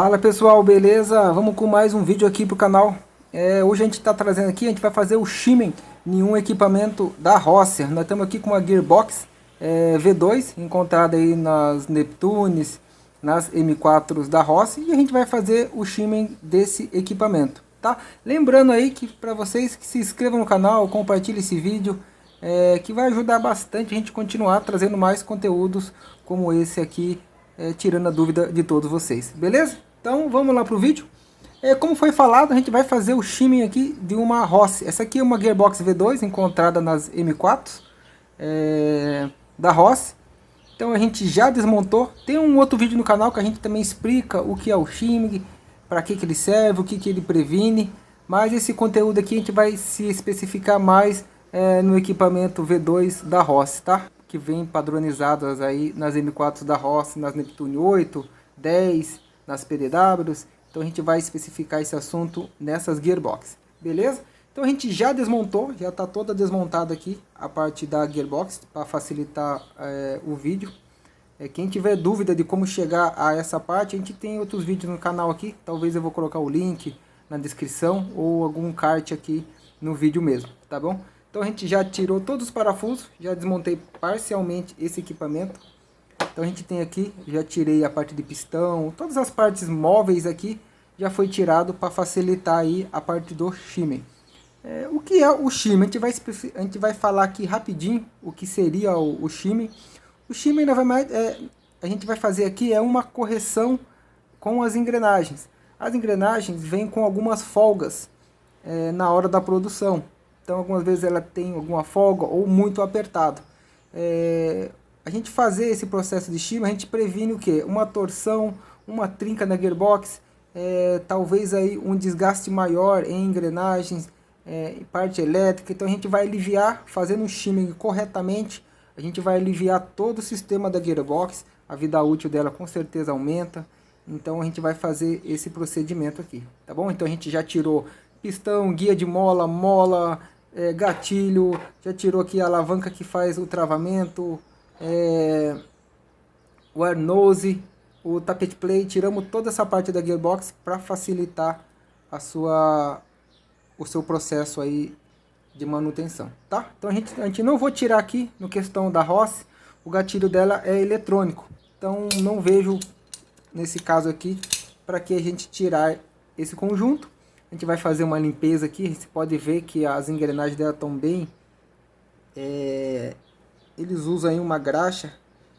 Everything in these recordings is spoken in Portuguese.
Fala pessoal, beleza? Vamos com mais um vídeo aqui pro canal. Hoje a gente está trazendo aqui, a gente vai fazer o shimmy em um equipamento da Rosser. Nós estamos aqui com uma Gearbox V2, encontrada aí nas Neptunes, nas M4 da Rosser. E a gente vai fazer o shimmy desse equipamento, tá? Lembrando aí que para vocês que se inscrevam no canal, compartilhem esse vídeo, que vai ajudar bastante a gente continuar trazendo mais conteúdos como esse aqui, tirando a dúvida de todos vocês, beleza? Então vamos lá pro vídeo. Como foi falado, a gente vai fazer o shimmy aqui de uma Rosser. Essa aqui é uma Gearbox V2 encontrada nas M4 da Rosser. Então a gente já desmontou. Tem um outro vídeo no canal que a gente também explica o que é o shimmy, para que ele serve, o que ele previne. Mas esse conteúdo aqui a gente vai se especificar mais no equipamento V2 da Rosser, tá? Que vem padronizadas aí nas M4 da Rosser, nas Neptune 8, 10, nas PDWs. Então a gente vai especificar esse assunto nessas Gearbox, beleza? Então a gente já desmontou, já está toda desmontada aqui a parte da Gearbox para facilitar o vídeo. Quem tiver dúvida de como chegar a essa parte, a gente tem outros vídeos no canal aqui. Talvez eu vou colocar o link na descrição ou algum kart aqui no vídeo mesmo, tá bom? Então a gente já tirou todos os parafusos, já desmontei parcialmente esse equipamento. Então a gente tem aqui, já tirei a parte de pistão, todas as partes móveis aqui já foi tirado para facilitar aí a parte do shimmy. O que é o shimmy? A gente vai falar aqui rapidinho o que seria o shimmy. O shimmy, na verdade, a gente vai fazer aqui uma correção com as engrenagens. As engrenagens vêm com algumas folgas na hora da produção. Então algumas vezes ela tem alguma folga ou muito apertado. A gente fazer esse processo de shimmy, a gente previne o que? Uma torção, uma trinca na gearbox, talvez aí um desgaste maior em engrenagens, parte elétrica. Então a gente vai aliviar, fazendo o shimmy corretamente, a gente vai aliviar todo o sistema da gearbox, a vida útil dela com certeza aumenta. Então a gente vai fazer esse procedimento aqui, tá bom? Então a gente já tirou pistão, guia de mola, gatilho, já tirou aqui a alavanca que faz o travamento, o air nose, o tapete play. Tiramos toda essa parte da gearbox para facilitar o seu processo aí de manutenção, tá? Então a gente não vou tirar aqui no questão da Rosser, o gatilho dela é eletrônico, então não vejo nesse caso aqui para que a gente tirar esse conjunto. A gente vai fazer uma limpeza aqui, você pode ver que as engrenagens dela estão bem, eles usam aí uma graxa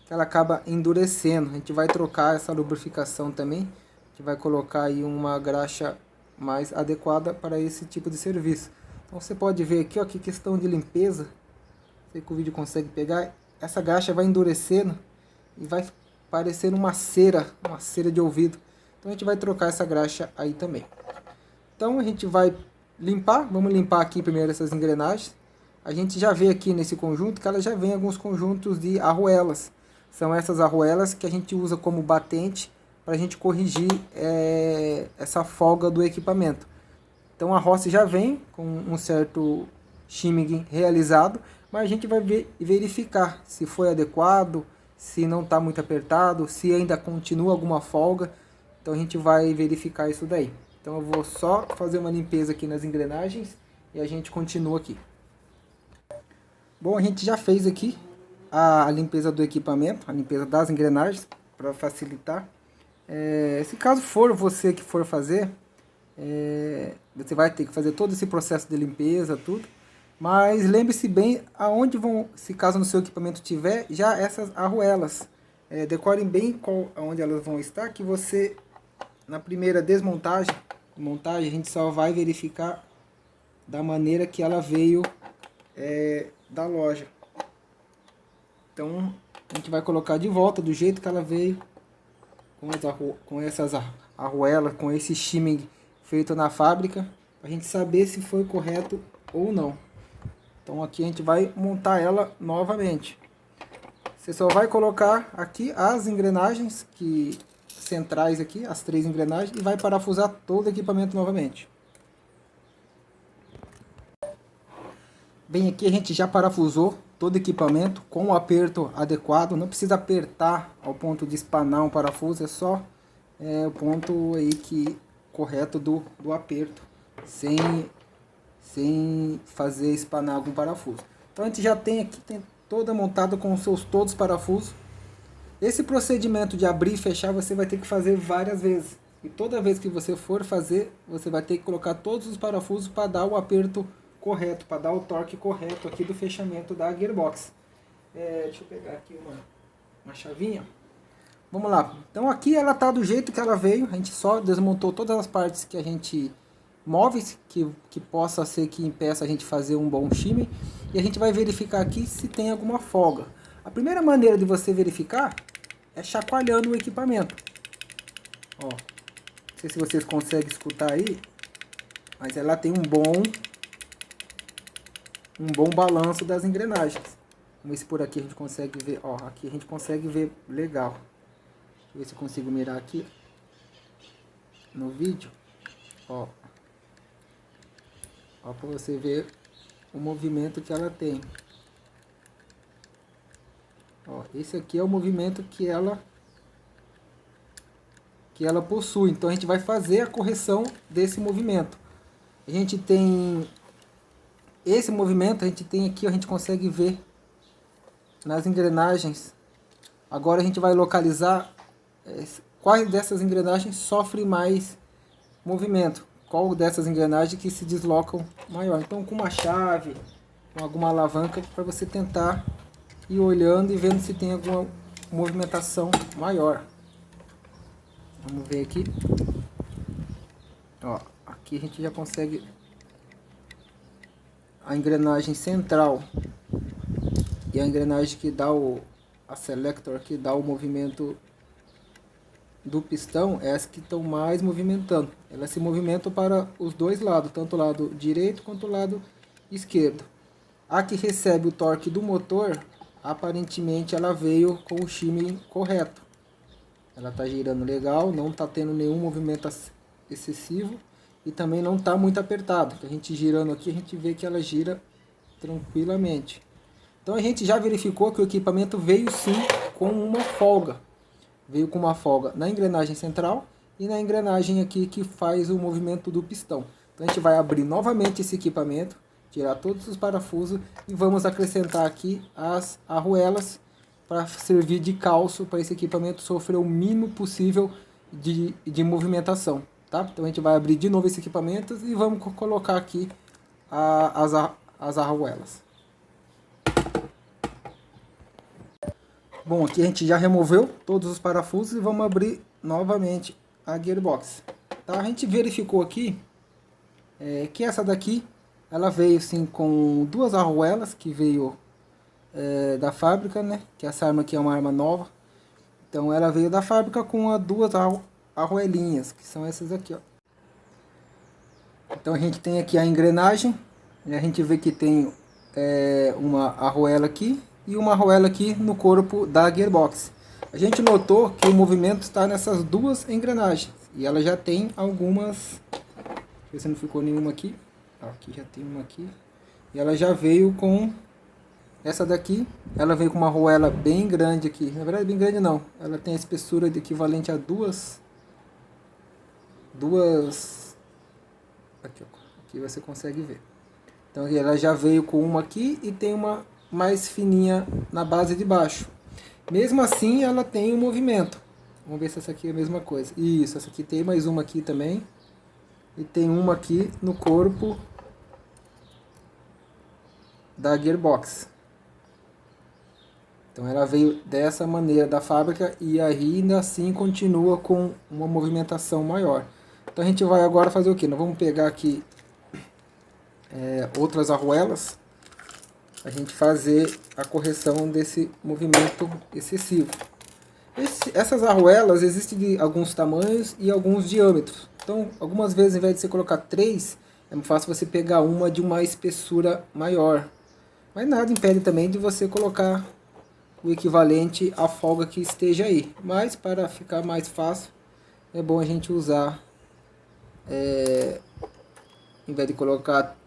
que ela acaba endurecendo. A gente vai trocar essa lubrificação também, a gente vai colocar aí uma graxa mais adequada para esse tipo de serviço. Então você pode ver aqui, ó, que questão de limpeza, não sei que o vídeo consegue pegar, essa graxa vai endurecendo e vai parecendo uma cera de ouvido. Então a gente vai trocar essa graxa aí também. Então a gente vai limpar, vamos limpar aqui primeiro essas engrenagens. A gente já vê aqui nesse conjunto que ela já vem alguns conjuntos de arruelas. São essas arruelas que a gente usa como batente para a gente corrigir essa folga do equipamento. Então a Rosser já vem com um certo shimmy realizado, mas a gente vai verificar se foi adequado, se não está muito apertado, se ainda continua alguma folga. Então a gente vai verificar isso daí. Então eu vou só fazer uma limpeza aqui nas engrenagens e a gente continua aqui. Bom, a gente já fez aqui a limpeza do equipamento, a limpeza das engrenagens, para facilitar. Se caso for você que for fazer, você vai ter que fazer todo esse processo de limpeza, tudo. Mas lembre-se bem aonde vão, se caso no seu equipamento tiver, já essas arruelas. Decorem bem onde elas vão estar, que você, na primeira montagem, a gente só vai verificar da maneira que ela veio da loja. Então a gente vai colocar de volta do jeito que ela veio, com essas arruelas, com esse shimmy feito na fábrica, para a gente saber se foi correto ou não. Então aqui a gente vai montar ela novamente. Você só vai colocar aqui as engrenagens centrais aqui, as 3 engrenagens, e vai parafusar todo o equipamento novamente. Bem, aqui a gente já parafusou todo o equipamento com o aperto adequado. Não precisa apertar ao ponto de espanar um parafuso, é só é o ponto aí correto do aperto, sem fazer espanar algum parafuso. Então a gente já tem aqui, tem toda montada com os seus todos os parafusos. Esse procedimento de abrir e fechar você vai ter que fazer várias vezes. E toda vez que você for fazer, você vai ter que colocar todos os parafusos para dar o aperto correto, para dar o torque correto aqui do fechamento da gearbox. Deixa eu pegar aqui uma chavinha. Vamos lá. Então aqui ela tá do jeito que ela veio. A gente só desmontou todas as partes que a gente móveis que possa ser que impeça a gente fazer um bom shimmy. E a gente vai verificar aqui se tem alguma folga. A primeira maneira de você verificar é chacoalhando o equipamento. Ó, não sei se vocês conseguem escutar aí, mas ela tem um bom balanço das engrenagens. Vamos ver se por aqui a gente consegue ver. Ó, aqui a gente consegue ver legal. Deixa eu ver se eu consigo mirar aqui no vídeo. Ó, para você ver o movimento que ela tem. Ó, esse aqui é o movimento que ela possui. Então a gente vai fazer a correção desse movimento. A gente tem esse movimento, a gente tem aqui, a gente consegue ver nas engrenagens. Agora a gente vai localizar quais dessas engrenagens sofrem mais movimento. Qual dessas engrenagens que se deslocam maior. Então com uma chave, com alguma alavanca, para você tentar ir olhando e vendo se tem alguma movimentação maior. Vamos ver aqui. Ó, aqui a gente já consegue a engrenagem central e a engrenagem que dá a selector, que dá o movimento do pistão, é as que estão mais movimentando. Elas se movimentam para os dois lados, tanto o lado direito quanto o lado esquerdo. A que recebe o torque do motor, aparentemente ela veio com o shimmy correto. Ela está girando legal, não está tendo nenhum movimento excessivo e também não está muito apertado. A gente girando aqui, a gente vê que ela gira tranquilamente. Então a gente já verificou que o equipamento veio sim com uma folga. Veio com uma folga na engrenagem central e na engrenagem aqui que faz o movimento do pistão. Então a gente vai abrir novamente esse equipamento, tirar todos os parafusos e vamos acrescentar aqui as arruelas para servir de calço para esse equipamento sofrer o mínimo possível de movimentação. Tá? Então a gente vai abrir de novo esse equipamento e vamos colocar aqui as arruelas. Bom, aqui a gente já removeu todos os parafusos e vamos abrir novamente a gearbox. Tá? A gente verificou aqui que essa daqui ela veio sim com duas arruelas que veio da fábrica, né? Que essa arma aqui é uma arma nova. Então ela veio da fábrica com duas arruelinhas, que são essas aqui, ó. Então a gente tem aqui a engrenagem, e a gente vê que tem uma arruela aqui e uma arruela aqui no corpo da gearbox. A gente notou que o movimento está nessas duas engrenagens e ela já tem algumas. Deixa eu ver se não ficou nenhuma aqui. Aqui já tem uma aqui. E ela já veio com essa daqui. Ela veio com uma arruela bem grande aqui. Na verdade, bem grande não. Ela tem a espessura de equivalente a duas. Aqui você consegue ver. Então ela já veio com uma aqui e tem uma mais fininha na base de baixo. Mesmo assim ela tem um movimento. Vamos ver se essa aqui é a mesma coisa. Isso, essa aqui tem mais uma aqui também. E tem uma aqui no corpo da gearbox. Então ela veio dessa maneira da fábrica e ainda assim continua com uma movimentação maior. Então a gente vai agora fazer o que? Nós vamos pegar aqui outras arruelas, a gente fazer a correção desse movimento excessivo. Essas arruelas existem de alguns tamanhos e alguns diâmetros. Então algumas vezes, ao invés de você colocar 3, é mais fácil você pegar uma de uma espessura maior. Mas nada impede também de você colocar o equivalente à folga que esteja aí. Mas para ficar mais fácil, é bom a gente usar, em vez de colocar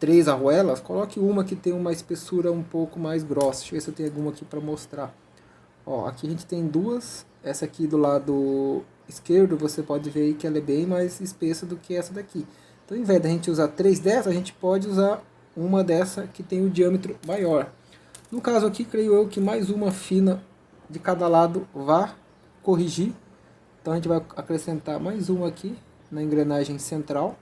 3 arruelas, coloque uma que tem uma espessura um pouco mais grossa. Deixa eu ver se eu tenho alguma aqui para mostrar. Ó, aqui a gente tem duas. Essa aqui do lado esquerdo, você pode ver aí que ela é bem mais espessa do que essa daqui. Então, ao invés da gente usar 3 dessa, a gente pode usar uma dessa que tem o diâmetro maior. No caso aqui, creio eu que mais uma fina de cada lado vá corrigir. Então a gente vai acrescentar mais uma aqui na engrenagem central.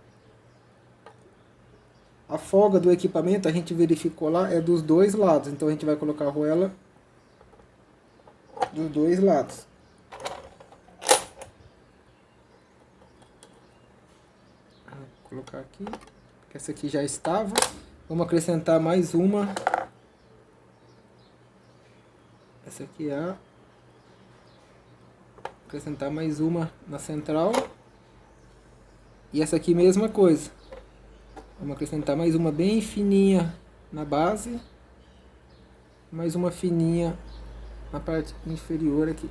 A folga do equipamento, a gente verificou lá, é dos dois lados. Então a gente vai colocar a arruela dos dois lados. Vou colocar aqui, que essa aqui já estava. Vamos acrescentar mais uma. Essa aqui é a... Acrescentar mais uma na central. E essa aqui mesma coisa. Vamos acrescentar mais uma bem fininha na base. Mais uma fininha na parte inferior aqui.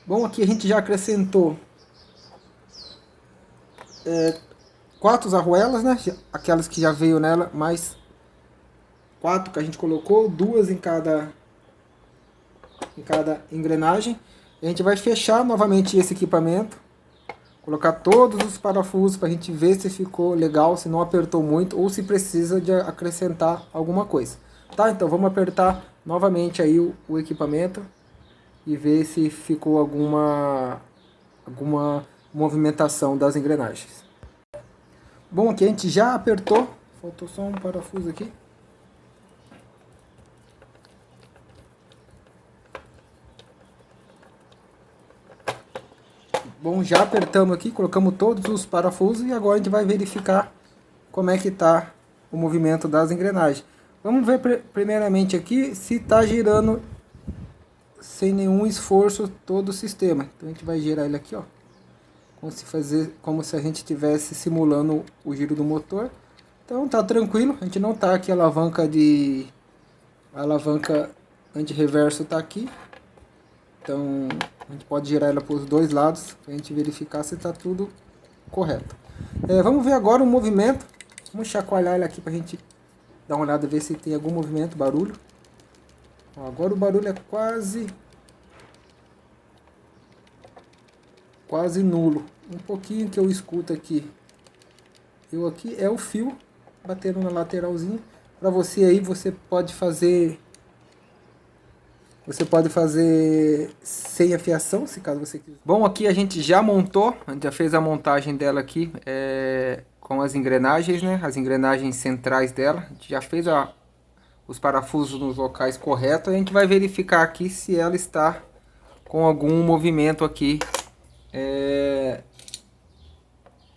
Bom, aqui a gente já acrescentou 4 arruelas, né? Aquelas que já veio nela, mais 4 que a gente colocou, 2 em cada engrenagem. E a gente vai fechar novamente esse equipamento, colocar todos os parafusos para a gente ver se ficou legal, se não apertou muito ou se precisa de acrescentar alguma coisa. Tá, então vamos apertar novamente aí o equipamento e ver se ficou alguma movimentação das engrenagens. Bom, aqui a gente já apertou, faltou só um parafuso aqui. Bom, já apertamos aqui, colocamos todos os parafusos e agora a gente vai verificar como é que está o movimento das engrenagens. Vamos ver primeiramente aqui se está girando sem nenhum esforço todo o sistema. Então a gente vai girar ele aqui, ó, como se a gente estivesse simulando o giro do motor. Então tá tranquilo, a gente não tá aqui, a alavanca anti-reverso tá aqui. Então a gente pode girar ela para os dois lados para a gente verificar se está tudo correto. Vamos ver agora o movimento. Vamos chacoalhar ela aqui para a gente dar uma olhada, ver se tem algum movimento, barulho. Ó, agora o barulho é quase nulo. Um pouquinho que eu escuto aqui. Aqui é o fio batendo na lateralzinha. Para você aí, você pode fazer sem afiação, se caso você quiser. Bom, aqui a gente já montou, a gente já fez a montagem dela aqui com as engrenagens, né? As engrenagens centrais dela. A gente já fez os parafusos nos locais corretos. A gente vai verificar aqui se ela está com algum movimento aqui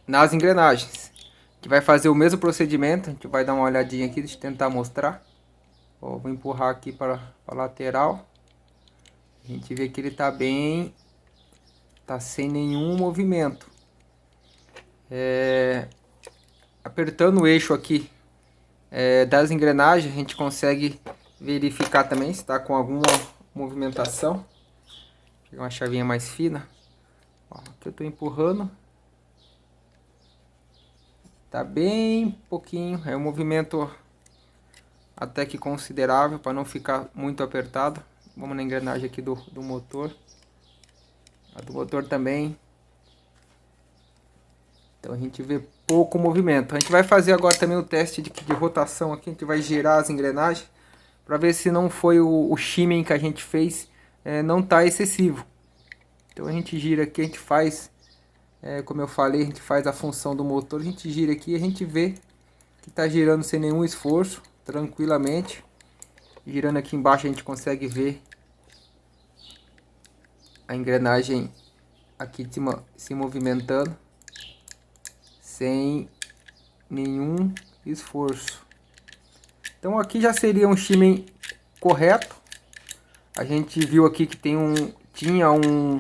nas engrenagens. A gente vai fazer o mesmo procedimento, a gente vai dar uma olhadinha aqui, deixa eu tentar mostrar. Ó, vou empurrar aqui para a lateral. A gente vê que ele tá sem nenhum movimento. Apertando o eixo aqui das engrenagens, a gente consegue verificar também se está com alguma movimentação. Vou pegar uma chavinha mais fina. Ó, aqui eu estou empurrando. Tá bem pouquinho, é um movimento até que considerável para não ficar muito apertado. Vamos na engrenagem aqui do motor. A do motor também. Então a gente vê pouco movimento. A gente vai fazer agora também o teste de rotação aqui. A gente vai girar as engrenagens para ver se não foi o shimmy que a gente fez, não está excessivo. Então a gente gira aqui, a gente faz, como eu falei, a gente faz a função do motor. A gente gira aqui e a gente vê que está girando sem nenhum esforço, tranquilamente. Girando aqui embaixo a gente consegue ver a engrenagem aqui de cima se movimentando sem nenhum esforço. Então aqui já seria um shimmy correto. A gente viu aqui que tinha um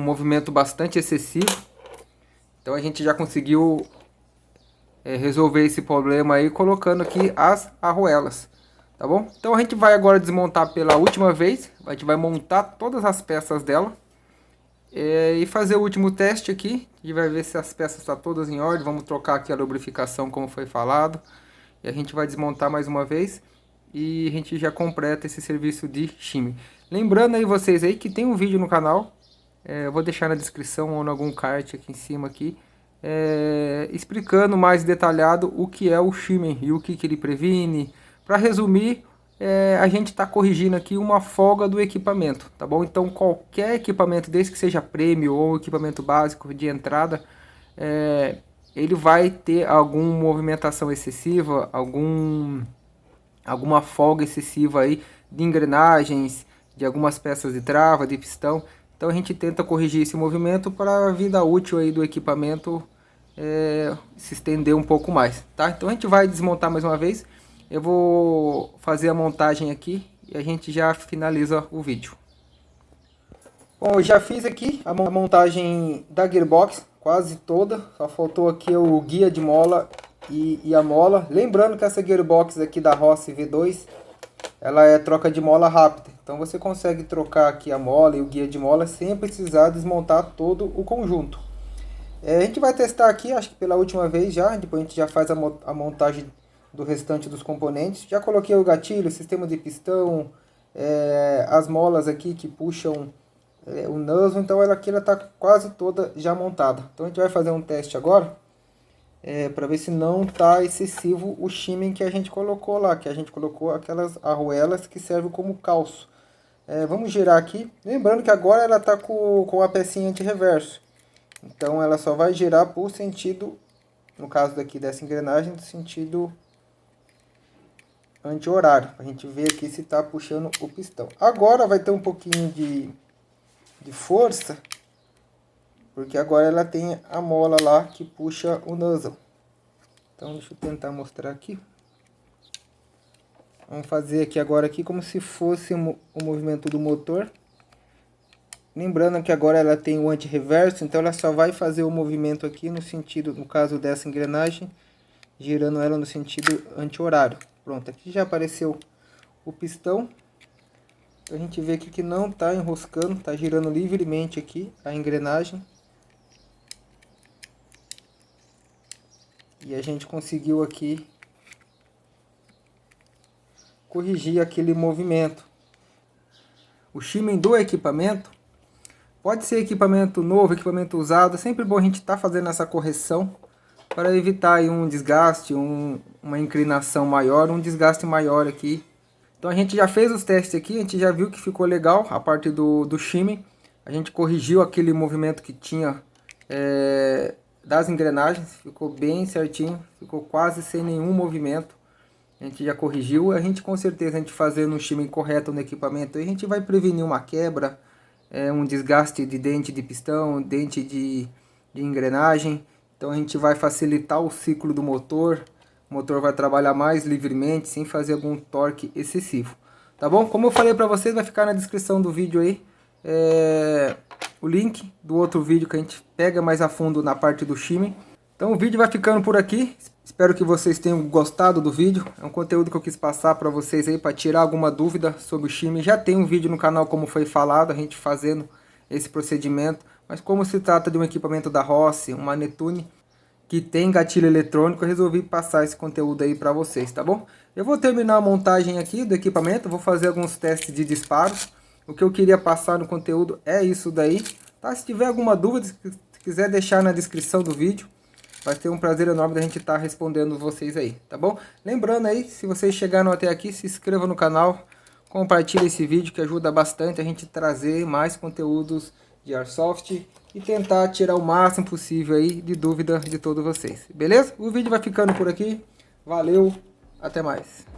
movimento bastante excessivo. Então a gente já conseguiu resolver esse problema aí colocando aqui as arruelas. Tá bom? Então a gente vai agora desmontar pela última vez. A gente vai montar todas as peças dela. E fazer o último teste aqui. A gente vai ver se as peças estão todas em ordem. Vamos trocar aqui a lubrificação como foi falado. E a gente vai desmontar mais uma vez. e a gente já completa esse serviço de shimming. Lembrando aí vocês aí que tem um vídeo no canal, eu vou deixar na descrição ou em algum card aqui em cima aqui, explicando mais detalhado o que é o shimming e o que ele previne. Para resumir, a gente está corrigindo aqui uma folga do equipamento, tá bom? Então qualquer equipamento, desde que seja premium ou equipamento básico de entrada, ele vai ter alguma movimentação excessiva, alguma folga excessiva aí de engrenagens, de algumas peças de trava, de pistão. Então a gente tenta corrigir esse movimento para a vida útil aí do equipamento se estender um pouco mais, tá? Então a gente vai desmontar mais uma vez. Eu vou fazer a montagem aqui e a gente já finaliza o vídeo. Bom, eu já fiz aqui a montagem da gearbox quase toda, só faltou aqui o guia de mola e a mola. Lembrando que essa gearbox aqui da Rossi V2, ela é troca de mola rápida, então você consegue trocar aqui a mola e o guia de mola sem precisar desmontar todo o conjunto. A gente vai testar aqui, acho que pela última vez já, depois a gente já faz a montagem do restante dos componentes. Já coloquei o gatilho, o sistema de pistão, as molas aqui que puxam o nozzle, então ela aqui está quase toda já montada. Então a gente vai fazer um teste agora, para ver se não está excessivo o shimming que a gente colocou lá, que a gente colocou aquelas arruelas que servem como calço. Vamos girar aqui, lembrando que agora ela está com a pecinha anti-reverso, então ela só vai girar por sentido, no caso daqui dessa engrenagem, do sentido anti-horário, para a gente ver aqui se está puxando o pistão. Agora vai ter um pouquinho de força, porque agora ela tem a mola lá que puxa o nozzle. Então deixa eu tentar mostrar aqui. Vamos fazer aqui agora aqui como se fosse o movimento do motor. Lembrando que agora ela tem o anti-reverso, então ela só vai fazer o movimento aqui no sentido, no caso dessa engrenagem, girando ela no sentido anti-horário. Pronto, aqui já apareceu o pistão. A gente vê aqui que não está enroscando, está girando livremente aqui a engrenagem. E a gente conseguiu aqui corrigir aquele movimento. O shimming do equipamento, pode ser equipamento novo, equipamento usado, é sempre bom a gente estar fazendo essa correção para evitar aí um desgaste, uma inclinação maior, um desgaste maior aqui. Então a gente já fez os testes aqui, a gente já viu que ficou legal a parte do shimming. A gente corrigiu aquele movimento que tinha das engrenagens, ficou bem certinho, ficou quase sem nenhum movimento. A gente já corrigiu, a gente com certeza, a gente fazendo um shimming correto no equipamento, a gente vai prevenir uma quebra, um desgaste de dente de pistão, dente de engrenagem. Então a gente vai facilitar o ciclo do motor, o motor vai trabalhar mais livremente, sem fazer algum torque excessivo. Tá bom? Como eu falei para vocês, vai ficar na descrição do vídeo aí o link do outro vídeo que a gente pega mais a fundo na parte do shimming. Então o vídeo vai ficando por aqui. Espero que vocês tenham gostado do vídeo. É um conteúdo que eu quis passar para vocês aí, para tirar alguma dúvida sobre o shimming. Já tem um vídeo no canal, como foi falado, a gente fazendo esse procedimento. Mas como se trata de um equipamento da Rossi, uma Netune, que tem gatilho eletrônico, eu resolvi passar esse conteúdo aí para vocês, tá bom? Eu vou terminar a montagem aqui do equipamento, vou fazer alguns testes de disparos. O que eu queria passar no conteúdo é isso daí, tá? Se tiver alguma dúvida, se quiser deixar na descrição do vídeo, vai ter um prazer enorme da gente estar respondendo vocês aí, tá bom? Lembrando aí, se vocês chegaram até aqui, se inscreva no canal, compartilhe esse vídeo que ajuda bastante a gente trazer mais conteúdos de Airsoft e tentar tirar o máximo possível aí de dúvida de todos vocês, beleza? O vídeo vai ficando por aqui, valeu, até mais!